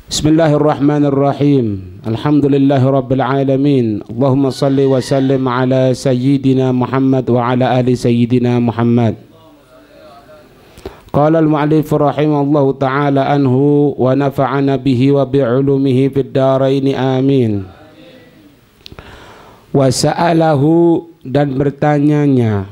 Bismillahirrahmanirrahim. Alhamdulillahirabbil alamin. Allahumma shalli wa sallim ala sayyidina Muhammad wa ala ali sayyidina Muhammad. Qala al-mu'allif rahimallahu ta'ala anhu wa nafa'ana bihi wa bi'ulumihi fid dharain amin. Wa sa'alahu, dan bertanyanya,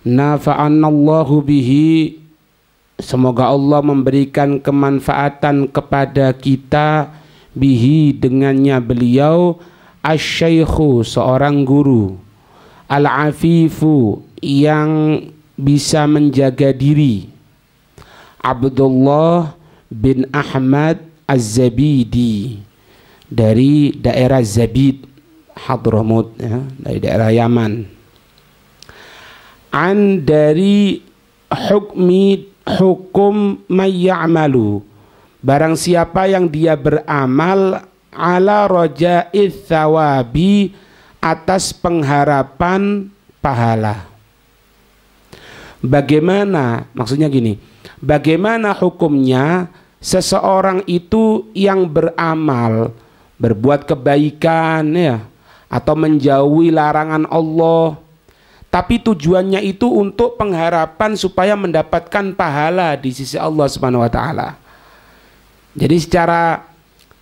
nafa'anallahu bihi, semoga Allah memberikan kemanfaatan kepada kita, bihi, dengannya beliau, asy-syaikhu, seorang guru, al-afifu, yang bisa menjaga diri, Abdullah bin Ahmad Az-Zabidi, dari daerah Zabid, Hadramut, ya, dari daerah Yaman. An, dari hukum mayya'malu, barang siapa yang dia beramal, ala raja'ith thawabi, atas pengharapan pahala. Bagaimana, maksudnya gini, bagaimana hukumnya seseorang itu yang beramal, berbuat kebaikan, ya, atau menjauhi larangan Allah, tapi tujuannya itu untuk pengharapan supaya mendapatkan pahala di sisi Allah Subhanahu wa taala. Jadi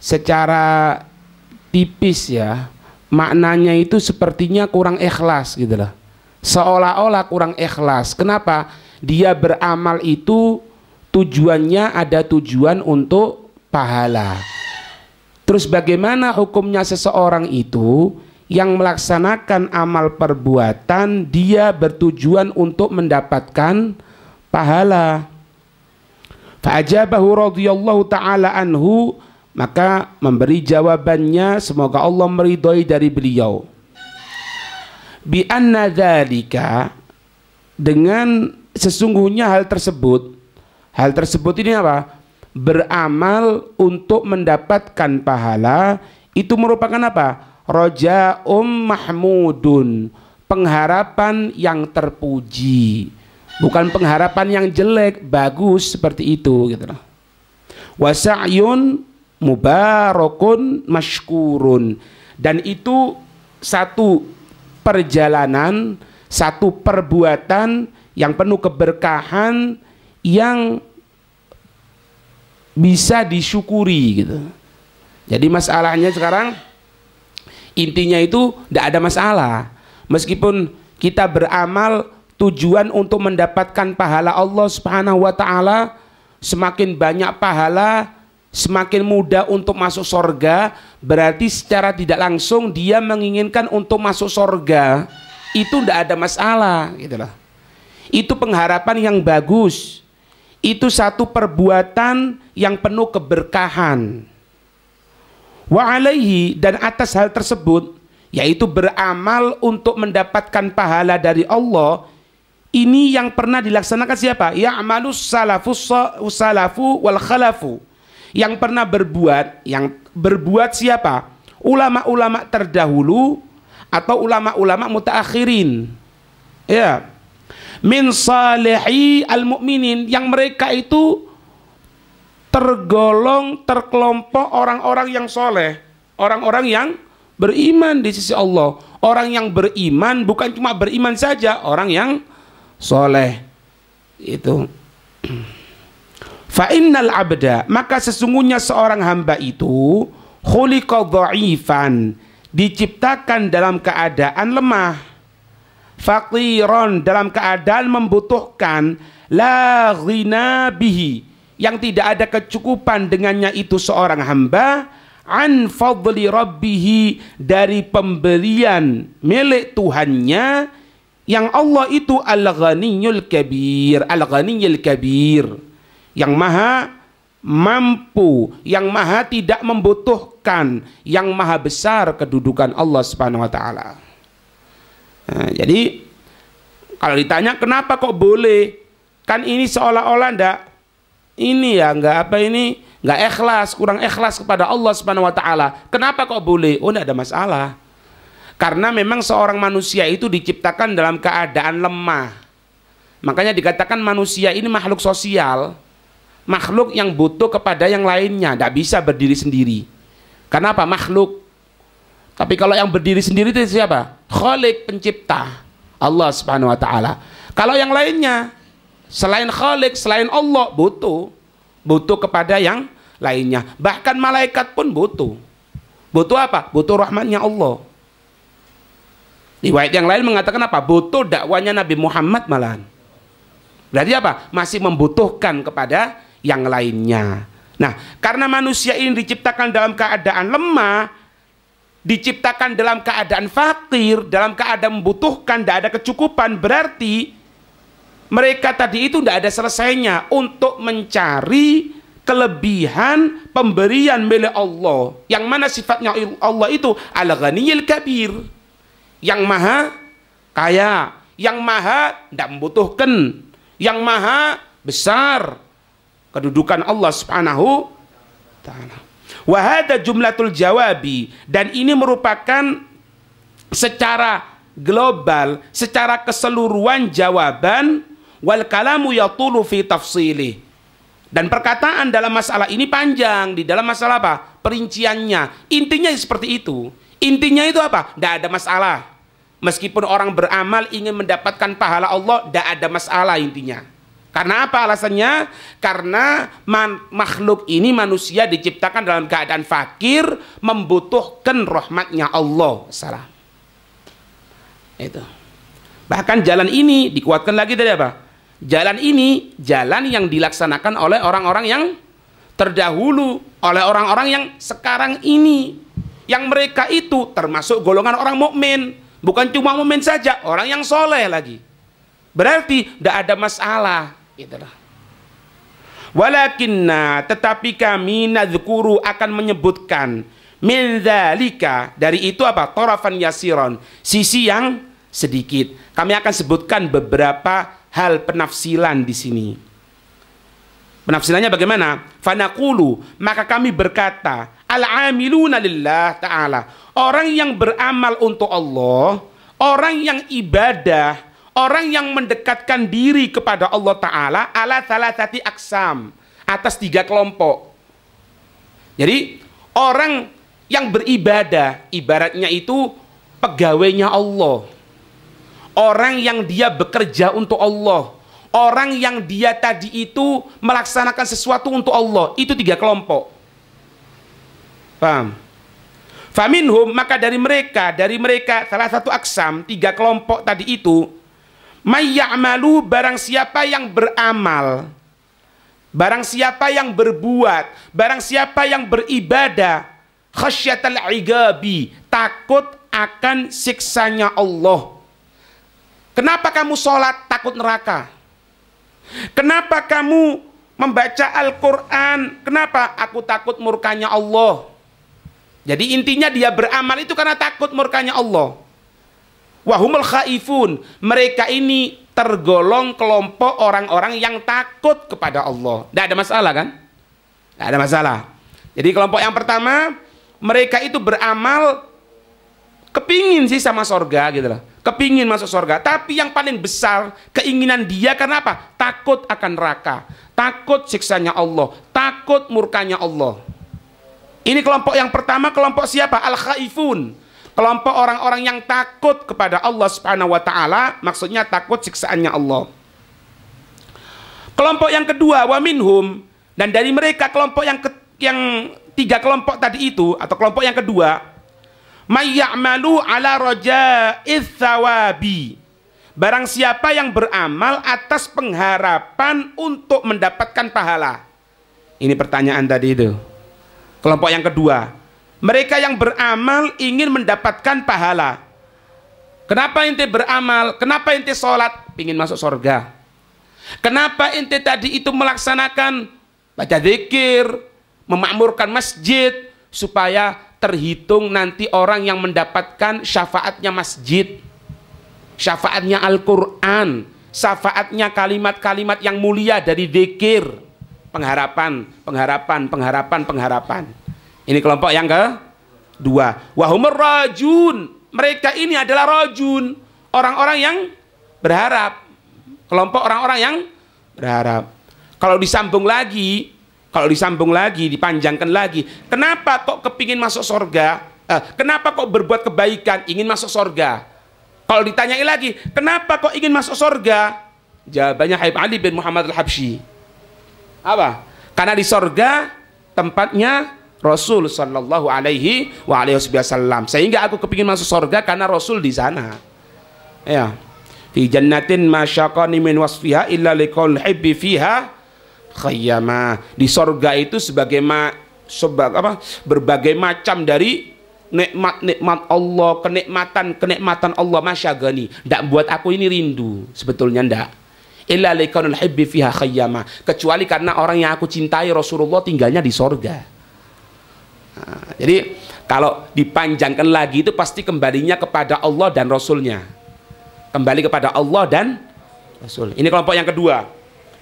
secara tipis, ya, maknanya itu sepertinya kurang ikhlas gitu loh. Seolah-olah kurang ikhlas. Kenapa? Dia beramal itu tujuannya ada tujuan untuk pahala. Terus bagaimana hukumnya seseorang itu yang melaksanakan amal perbuatan dia bertujuan untuk mendapatkan pahala? Fa'ajabahu radhiyallahu ta'ala anhu, maka memberi jawabannya, semoga Allah meridhai dari beliau, bi anna dzalika, dengan sesungguhnya hal tersebut ini apa? Beramal untuk mendapatkan pahala itu merupakan apa? Raja'um mahmudun, pengharapan yang terpuji, bukan pengharapan yang jelek, bagus seperti itu gitu loh. Wa sa'yun mubarakun mashkurun, dan itu satu perjalanan, satu perbuatan yang penuh keberkahan yang bisa disyukuri gitu. Jadi masalahnya sekarang, intinya itu tidak ada masalah. Meskipun kita beramal tujuan untuk mendapatkan pahala Allah Subhanahu wa taala, semakin banyak pahala, semakin mudah untuk masuk surga, berarti secara tidak langsung dia menginginkan untuk masuk surga. Itu tidak ada masalah gitu loh. Itu pengharapan yang bagus. Itu satu perbuatan yang penuh keberkahan. Wa alaihi, dan atas hal tersebut, yaitu beramal untuk mendapatkan pahala dari Allah, ini yang pernah dilaksanakan siapa? Ya'malus salafu wal khalafu, yang pernah berbuat, yang berbuat siapa? Ulama-ulama terdahulu atau ulama-ulama mutaakhirin, ya, min salihi al-mu'minin, yang mereka itu terkelompok orang-orang yang soleh, orang-orang yang beriman di sisi Allah. Orang yang beriman bukan cuma beriman saja, orang yang soleh itu. Fa innal abda, maka sesungguhnya seorang hamba itu khuliqa dha'ifan, diciptakan dalam keadaan lemah, faqiran, dalam keadaan membutuhkan, la ghina bihi, yang tidak ada kecukupan dengannya itu seorang hamba, an fadli rabbihi, dari pemberian milik Tuhannya, yang Allah itu al-ghaniyyul kabir, al-ghaniyyul kabir, yang maha mampu, yang maha tidak membutuhkan, yang maha besar kedudukan Allah Subhanahu wa taala. Nah, jadi kalau ditanya kenapa kok boleh, kan ini seolah-olah nggak ikhlas, kurang ikhlas kepada Allah Subhanahu wa taala. Kenapa kok boleh? Oh, tidak ada masalah. Karena memang seorang manusia itu diciptakan dalam keadaan lemah. Makanya dikatakan manusia ini makhluk sosial. makhluk yang butuh kepada yang lainnya, tidak bisa berdiri sendiri. Karena apa? Makhluk. Tapi kalau yang berdiri sendiri itu siapa? Khalik, pencipta, Allah Subhanahu wa taala. Kalau yang lainnya selain Khalik, selain Allah, butuh kepada yang lainnya. Bahkan malaikat pun butuh. Butuh apa? Butuh rahmatnya Allah. Riwayat yang lain mengatakan apa? Butuh dakwanya Nabi Muhammad malahan. Berarti apa? Masih membutuhkan kepada yang lainnya. Nah, karena manusia ini diciptakan dalam keadaan lemah, diciptakan dalam keadaan fakir, dalam keadaan membutuhkan, tidak ada kecukupan, berarti mereka tadi itu tidak ada selesainya untuk mencari kelebihan pemberian milik Allah, yang mana sifatnya Allah itu al-ghaniyil kabir, yang maha kaya, yang maha tidak membutuhkan, yang maha besar. Kedudukan Allah Subhanahu ta'ala. Wa hadza jumlatul jawabi, dan ini merupakan secara global, secara keseluruhan jawaban. Wal kalamu yatulu fi tafsilih, dan perkataan dalam masalah ini panjang. Di dalam masalah apa? Perinciannya. Intinya seperti itu. Intinya itu apa? Tidak ada masalah. Meskipun orang beramal ingin mendapatkan pahala Allah, tidak ada masalah intinya. Karena apa alasannya? Karena makhluk ini, manusia, diciptakan dalam keadaan fakir, membutuhkan rahmatnya Allah. Salah. Itu. Bahkan jalan ini dikuatkan lagi dari apa? Jalan ini jalan yang dilaksanakan oleh orang-orang yang terdahulu, oleh orang-orang yang sekarang ini, yang mereka itu termasuk golongan orang mukmin, bukan cuma mukmin saja, orang yang soleh lagi. Berarti tidak ada masalah. Itulah. Walakinna, tetapi kami nadzkuru akan menyebutkan min dzalika, dari itu apa? Tarafan yasiron, sisi yang sedikit. Kami akan sebutkan beberapa hal penafsilan di sini. Penafsilannya bagaimana? Fanaqulu, maka kami berkata, al-amiluna lillah ta'ala, orang yang beramal untuk Allah, orang yang ibadah, orang yang mendekatkan diri kepada Allah Ta'ala, ala thalathati aksam, atas 3 kelompok. Jadi orang yang beribadah, ibaratnya itu pegawainya Allah, orang yang dia bekerja untuk Allah, orang yang dia tadi itu melaksanakan sesuatu untuk Allah, itu 3 kelompok. Paham? Faminhum, maka dari mereka salah satu aksam, 3 kelompok tadi itu, mayya'malu, barang siapa yang beramal, barang siapa yang berbuat, barang siapa yang beribadah, khasyatal iqabi, takut akan siksanya Allah. Kenapa kamu sholat takut neraka? Kenapa kamu membaca Al-Quran? Kenapa? Aku takut murkanya Allah. Jadi intinya dia beramal itu karena takut murkanya Allah. Wahumul khaifun, mereka ini tergolong kelompok orang-orang yang takut kepada Allah. Tidak ada masalah kan? Tidak ada masalah. Jadi kelompok yang pertama, mereka itu beramal kepingin sih sama sorga gitu loh, kepingin masuk sorga, tapi yang paling besar keinginan dia karena apa? Takut akan neraka, takut siksanya Allah, takut murkanya Allah. Ini kelompok yang pertama. Kelompok siapa? Al-khaifun, kelompok orang-orang yang takut kepada Allah Subhanahu wa ta'ala, maksudnya takut siksaannya Allah. Kelompok yang kedua, wa minhum, dan dari mereka kelompok yang 3 kelompok tadi itu, atau kelompok yang kedua, mayya'malu ala raja'iz thawabi, barang siapa yang beramal atas pengharapan untuk mendapatkan pahala. Ini pertanyaan tadi itu. Kelompok yang kedua, mereka yang beramal ingin mendapatkan pahala. Kenapa ente beramal? Kenapa ente sholat? Ingin masuk surga. Kenapa ente tadi itu melaksanakan baca zikir, memakmurkan masjid, supaya terhitung nanti orang yang mendapatkan syafaatnya masjid, syafaatnya Al-Quran, syafaatnya kalimat-kalimat yang mulia dari zikir. Pengharapan. Ini kelompok yang kedua. Wahumur rajun, mereka ini adalah rajun, orang-orang yang berharap. Kelompok orang-orang yang berharap. Kalau disambung lagi, dipanjangkan lagi, kenapa kok kepingin masuk surga? Kenapa kok berbuat kebaikan ingin masuk surga? Kalau ditanyai lagi, kenapa kok ingin masuk surga? Jawabannya Habib Ali bin Muhammad Al-Habsyi. Apa? Karena di surga tempatnya Rasul sallallahu alaihi wasallam. Sehingga aku kepingin masuk surga karena Rasul di sana. Ya. Fi jannatin ma syaqani min wasfiha illa liqaul hibbi fiha khayyama. Di surga itu berbagai macam dari nikmat Allah, kenikmatan Allah masyagani. Ndak buat aku ini rindu, sebetulnya ndak. Illa liqaul hibbi fiha khayyama. Kecuali karena orang yang aku cintai Rasulullah tinggalnya di surga. Nah, jadi kalau dipanjangkan lagi itu pasti kembalinya kepada Allah dan Rasulnya. Kembali kepada Allah dan Rasul. Ini kelompok yang kedua.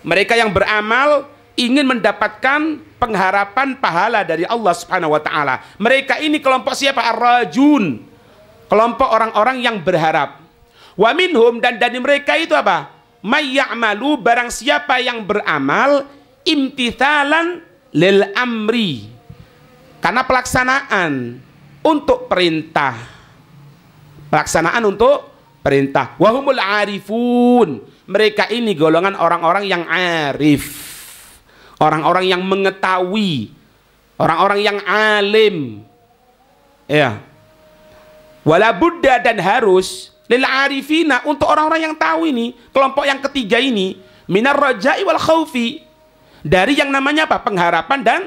Mereka yang beramal ingin mendapatkan pengharapan pahala dari Allah Subhanahu wa taala. Mereka ini kelompok siapa? Ar-rajun. Kelompok orang-orang yang berharap. Wa minhum, dan dari mereka itu apa? May ya'malu, barang siapa yang beramal imtithalan lil amri. Karena pelaksanaan untuk perintah. Pelaksanaan untuk perintah. Wa humul arifun. Mereka ini golongan orang-orang yang arif, orang-orang yang mengetahui, orang-orang yang alim. Ya. Wala budda, dan harus lil arifina, untuk orang-orang yang tahu ini, kelompok yang ketiga ini, minar raja'i wal khaufi, dari yang namanya apa? Pengharapan dan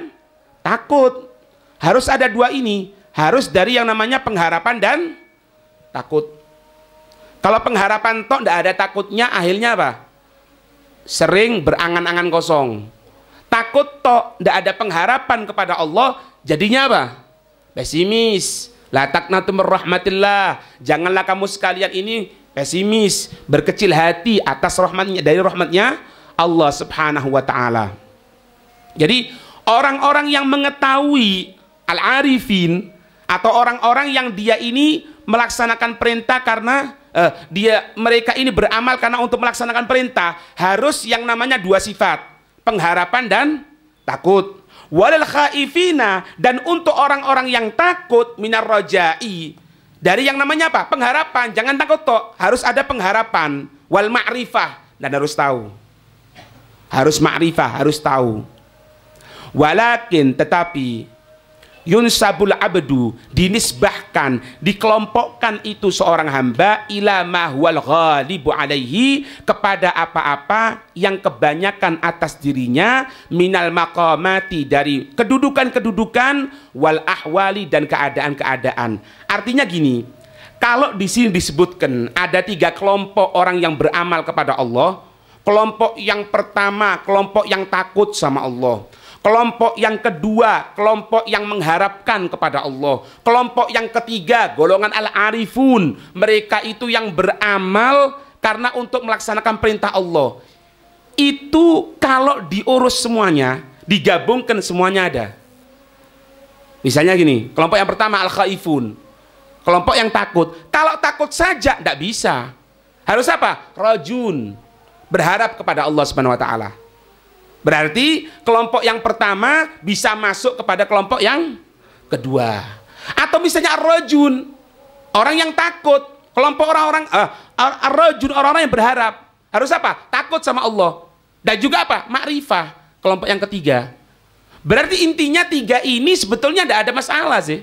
takut. Harus ada dua ini, harus dari yang namanya pengharapan dan takut. Kalau pengharapan tok tidak ada takutnya, akhirnya apa? Sering berangan-angan kosong. Takut tok tidak ada pengharapan kepada Allah, jadinya apa? Pesimis. La taqnatu mir rahmatillah. Janganlah kamu sekalian ini pesimis, berkecil hati atas rahmatnya, dari rahmatnya Allah Subhanahu wa taala. Jadi orang-orang yang mengetahui, al-arifin, atau orang-orang yang dia ini melaksanakan perintah karena mereka ini beramal karena untuk melaksanakan perintah, harus yang namanya dua sifat, pengharapan dan takut. Walal khaifina, dan untuk orang-orang yang takut, minar rajai, dari yang namanya apa? Pengharapan. Jangan takut toh, harus ada pengharapan. Wal ma'rifah, dan harus tahu. Harus ma'rifah, harus tahu. Walakin, tetapi yunsabul abdu, dinisbahkan, dikelompokkan itu seorang hamba ila ma huwal ghalibu alaihi, kepada apa-apa yang kebanyakan atas dirinya, minal maqamati, dari kedudukan-kedudukan, wal ahwali, dan keadaan-keadaan. Artinya gini, kalau di sini disebutkan ada tiga kelompok orang yang beramal kepada Allah. Kelompok yang pertama, kelompok yang takut sama Allah. Kelompok yang kedua, kelompok yang mengharapkan kepada Allah. Kelompok yang ketiga, golongan al-arifun. Mereka itu yang beramal karena untuk melaksanakan perintah Allah. Itu kalau diurus semuanya, digabungkan semuanya ada. Misalnya gini, kelompok yang pertama al-khaifun, kelompok yang takut. Kalau takut saja tidak bisa. Harus apa? Rajun, berharap kepada Allah Subhanahu wa taala. Berarti kelompok yang pertama bisa masuk kepada kelompok yang kedua. Atau misalnya ar-rajun, orang yang takut, kelompok orang-orang ar-rajun, orang-orang yang berharap. Harus apa? Takut sama Allah. Dan juga apa? Ma'rifah, kelompok yang ketiga. Berarti intinya tiga ini sebetulnya tidak ada masalah sih.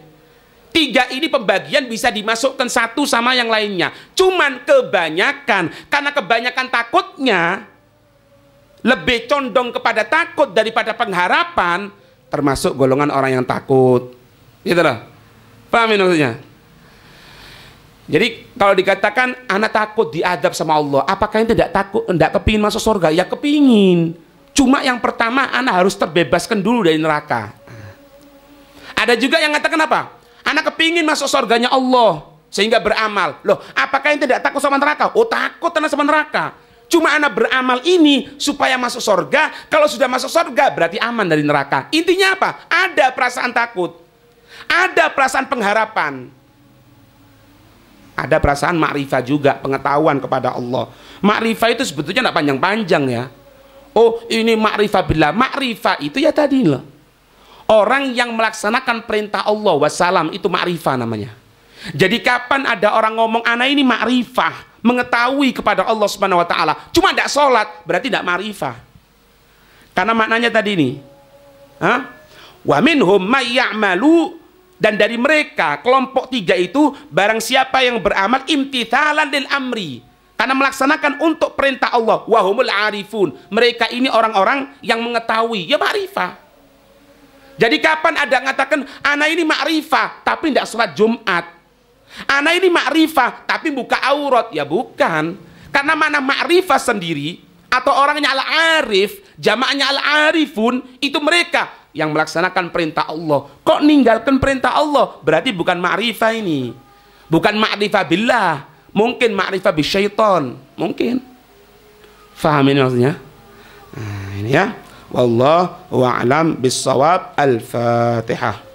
Tiga ini pembagian bisa dimasukkan satu sama yang lainnya. Cuman kebanyakan, karena kebanyakan takutnya lebih condong kepada takut daripada pengharapan, termasuk golongan orang yang takut. Gitu loh. Paham maksudnya? Jadi kalau dikatakan anak takut diadab sama Allah, apakah yang tidak takut, tidak kepingin masuk surga? Ya kepingin. Cuma yang pertama anak harus terbebaskan dulu dari neraka. Ada juga yang katakan apa? Anak kepingin masuk surganya Allah sehingga beramal. Loh, apakah yang tidak takut sama neraka? Oh, takut anak sama neraka. Cuma anak beramal ini supaya masuk surga. Kalau sudah masuk surga berarti aman dari neraka. Intinya apa? Ada perasaan takut, ada perasaan pengharapan, ada perasaan makrifah juga, pengetahuan kepada Allah. Makrifah itu sebetulnya tidak panjang-panjang ya. Oh, ini ma'rifah billah. Ma'rifah itu ya tadi loh. Orang yang melaksanakan perintah Allah wassalam itu ma'rifah namanya. Jadi kapan ada orang ngomong ana ini ma'rifah, mengetahui kepada Allah Subhanahu wa taala, cuma tidak sholat, berarti tidak ma'rifah. Karena maknanya tadi ini. Wa minhum may ya'malu, dan dari mereka kelompok 3 itu barang siapa yang beramal imtithalan lil amri, karena melaksanakan untuk perintah Allah, wahumul arifun, mereka ini orang-orang yang mengetahui, ya ma'rifah. Jadi kapan ada ngatakan ana ini ma'rifah tapi tidak sholat Jumat, ana ini ma'rifah tapi buka aurat, ya bukan. Karena mana ma'rifah sendiri atau orangnya al-arif, jamaahnya al-arifun, itu mereka yang melaksanakan perintah Allah. Kok ninggalkan perintah Allah? Berarti bukan ma'rifah ini, bukan ma'rifah billah, mungkin ma'rifah bisyaiton, mungkin. Faham ini maksudnya? Nah, ini ya. Wallahu a'lam bis-shawab. Al-Fatihah.